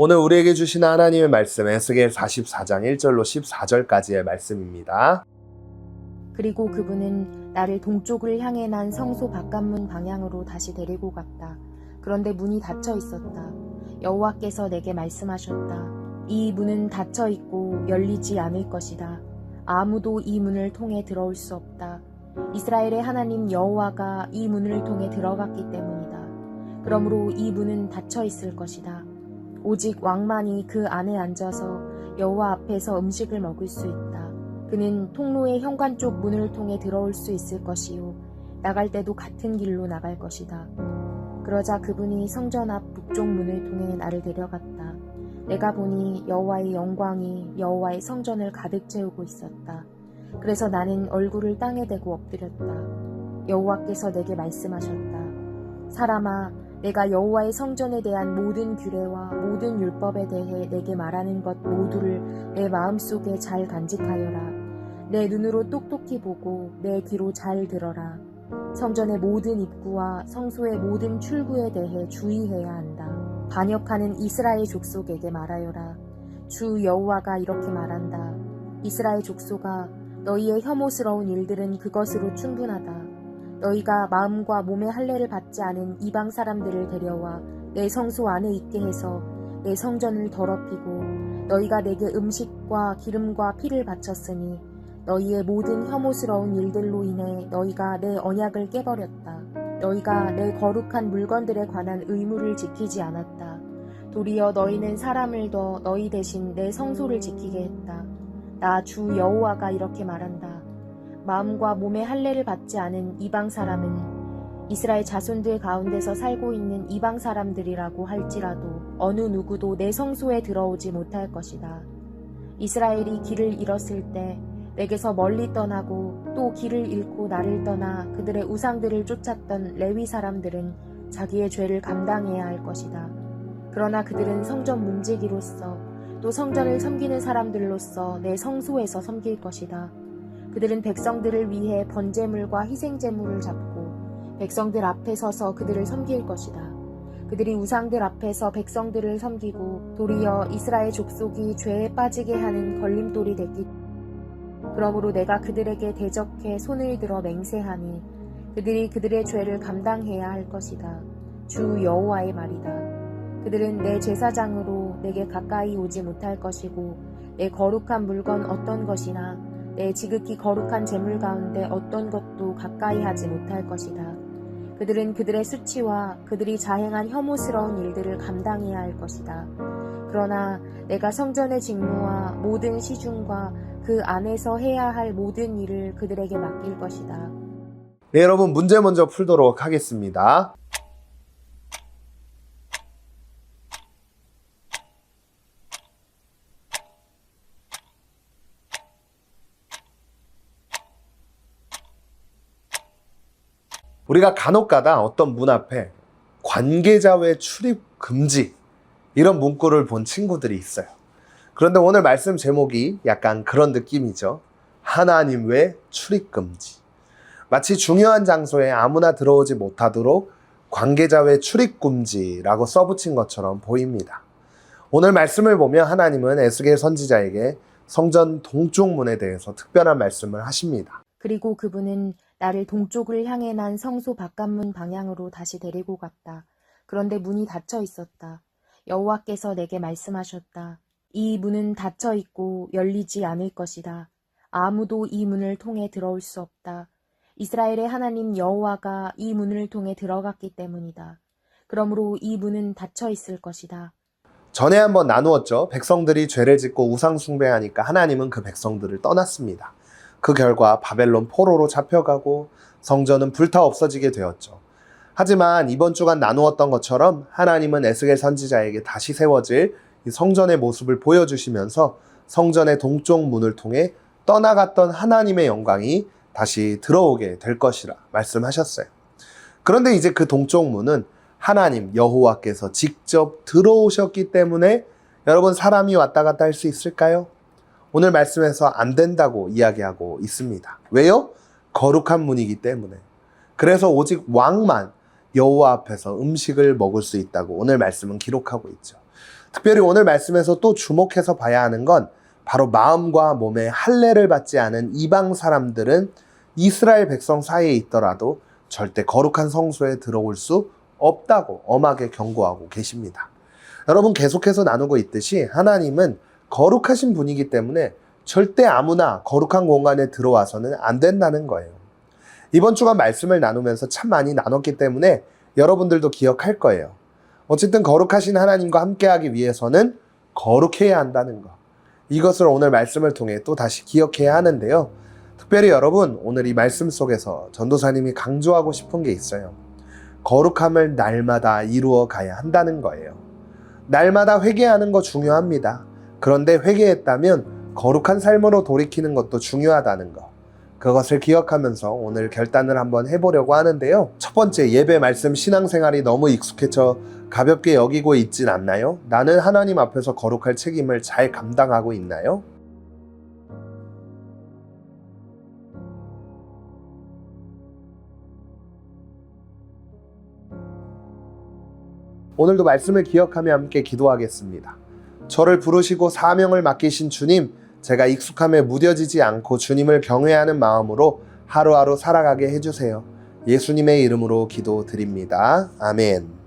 오늘 우리에게 주신 하나님의 말씀 에스겔 44장 1절로 14절까지의 말씀입니다. 그리고 그분은 나를 동쪽을 향해 난 성소 바깥문 방향으로 다시 데리고 갔다. 그런데 문이 닫혀 있었다. 여호와께서 내게 말씀하셨다. 이 문은 닫혀 있고 열리지 않을 것이다. 아무도 이 문을 통해 들어올 수 없다. 이스라엘의 하나님 여호와가 이 문을 통해 들어갔기 때문이다. 그러므로 이 문은 닫혀 있을 것이다. 오직 왕만이 그 안에 앉아서 여호와 앞에서 음식을 먹을 수 있다. 그는 통로의 현관 쪽 문을 통해 들어올 수 있을 것이요 나갈 때도 같은 길로 나갈 것이다. 그러자 그분이 성전 앞 북쪽 문을 통해 나를 데려갔다. 내가 보니 여호와의 영광이 여호와의 성전을 가득 채우고 있었다. 그래서 나는 얼굴을 땅에 대고 엎드렸다. 여호와께서 내게 말씀하셨다. 사람아, 내가 여호와의 성전에 대한 모든 규례와 모든 율법에 대해 내게 말하는 것 모두를 내 마음속에 잘 간직하여라. 내 눈으로 똑똑히 보고 내 귀로 잘 들어라. 성전의 모든 입구와 성소의 모든 출구에 대해 주의해야 한다. 반역하는 이스라엘 족속에게 말하여라. 주 여호와가 이렇게 말한다. 이스라엘 족속아, 너희의 혐오스러운 일들은 그것으로 충분하다. 너희가 마음과 몸의 할례를 받지 않은 이방 사람들을 데려와 내 성소 안에 있게 해서 내 성전을 더럽히고 너희가 내게 음식과 기름과 피를 바쳤으니 너희의 모든 혐오스러운 일들로 인해 너희가 내 언약을 깨버렸다. 너희가 내 거룩한 물건들에 관한 의무를 지키지 않았다. 도리어 너희는 사람을 더 너희 대신 내 성소를 지키게 했다. 나 주 여호와가 이렇게 말한다. 마음과 몸의 할례를 받지 않은 이방 사람은 이스라엘 자손들 가운데서 살고 있는 이방 사람들이라고 할지라도 어느 누구도 내 성소에 들어오지 못할 것이다. 이스라엘이 길을 잃었을 때 내게서 멀리 떠나고 또 길을 잃고 나를 떠나 그들의 우상들을 쫓았던 레위 사람들은 자기의 죄를 감당해야 할 것이다. 그러나 그들은 성전 문지기로서 또 성전을 섬기는 사람들로서 내 성소에서 섬길 것이다. 그들은 백성들을 위해 번제물과 희생제물을 잡고 백성들 앞에 서서 그들을 섬길 것이다. 그들이 우상들 앞에서 백성들을 섬기고 도리어 이스라엘 족속이 죄에 빠지게 하는 걸림돌이 됐기 때문이다. 그러므로 내가 그들에게 대적해 손을 들어 맹세하니 그들이 그들의 죄를 감당해야 할 것이다. 주 여호와의 말이다. 그들은 내 제사장으로 내게 가까이 오지 못할 것이고 내 거룩한 물건 어떤 것이나 내 지극히 거룩한 제물 가운데 어떤 것도 가까이 하지 못할 것이다. 그들은 그들의 수치와 그들이 자행한 혐오스러운 일들을 감당해야 할 것이다. 그러나 내가 성전의 직무와 모든 시중과 그 안에서 해야 할 모든 일을 그들에게 맡길 것이다. 네, 여러분 문제 먼저 풀도록 하겠습니다. 우리가 간혹가다 어떤 문 앞에 관계자 외 출입 금지 이런 문구를 본 친구들이 있어요. 그런데 오늘 말씀 제목이 약간 그런 느낌이죠. 하나님 외 출입 금지. 마치 중요한 장소에 아무나 들어오지 못하도록 관계자 외 출입 금지라고 써붙인 것처럼 보입니다. 오늘 말씀을 보면 하나님은 에스겔 선지자에게 성전 동쪽 문에 대해서 특별한 말씀을 하십니다. 그리고 그분은 나를 동쪽을 향해 난 성소 바깥문 방향으로 다시 데리고 갔다. 그런데 문이 닫혀 있었다. 여호와께서 내게 말씀하셨다. 이 문은 닫혀 있고 열리지 않을 것이다. 아무도 이 문을 통해 들어올 수 없다. 이스라엘의 하나님 여호와가 이 문을 통해 들어갔기 때문이다. 그러므로 이 문은 닫혀 있을 것이다. 전에 한번 나누었죠. 백성들이 죄를 짓고 우상 숭배하니까 하나님은 그 백성들을 떠났습니다. 그 결과 바벨론 포로로 잡혀가고 성전은 불타 없어지게 되었죠. 하지만 이번 주간 나누었던 것처럼 하나님은 에스겔 선지자에게 다시 세워질 이 성전의 모습을 보여주시면서 성전의 동쪽 문을 통해 떠나갔던 하나님의 영광이 다시 들어오게 될 것이라 말씀하셨어요. 그런데 이제 그 동쪽 문은 하나님 여호와께서 직접 들어오셨기 때문에 여러분 사람이 왔다 갔다 할 수 있을까요? 오늘 말씀에서 안 된다고 이야기하고 있습니다. 왜요? 거룩한 문이기 때문에. 그래서 오직 왕만 여호와 앞에서 음식을 먹을 수 있다고 오늘 말씀은 기록하고 있죠. 특별히 오늘 말씀에서 또 주목해서 봐야 하는 건 바로 마음과 몸에 할례를 받지 않은 이방 사람들은 이스라엘 백성 사이에 있더라도 절대 거룩한 성소에 들어올 수 없다고 엄하게 경고하고 계십니다. 여러분, 계속해서 나누고 있듯이 하나님은 거룩하신 분이기 때문에 절대 아무나 거룩한 공간에 들어와서는 안 된다는 거예요. 이번 주간 말씀을 나누면서 참 많이 나눴기 때문에 여러분들도 기억할 거예요. 어쨌든 거룩하신 하나님과 함께하기 위해서는 거룩해야 한다는 것. 이것을 오늘 말씀을 통해 또 다시 기억해야 하는데요. 특별히 여러분, 오늘 이 말씀 속에서 전도사님이 강조하고 싶은 게 있어요. 거룩함을 날마다 이루어 가야 한다는 거예요. 날마다 회개하는 거 중요합니다. 그런데 회개했다면 거룩한 삶으로 돌이키는 것도 중요하다는 거. 그것을 기억하면서 오늘 결단을 한번 해보려고 하는데요. 첫 번째, 예배 말씀 신앙생활이 너무 익숙해져 가볍게 여기고 있진 않나요? 나는 하나님 앞에서 거룩할 책임을 잘 감당하고 있나요? 오늘도 말씀을 기억하며 함께 기도하겠습니다. 저를 부르시고 사명을 맡기신 주님, 제가 익숙함에 무뎌지지 않고 주님을 경외하는 마음으로 하루하루 살아가게 해주세요. 예수님의 이름으로 기도드립니다. 아멘.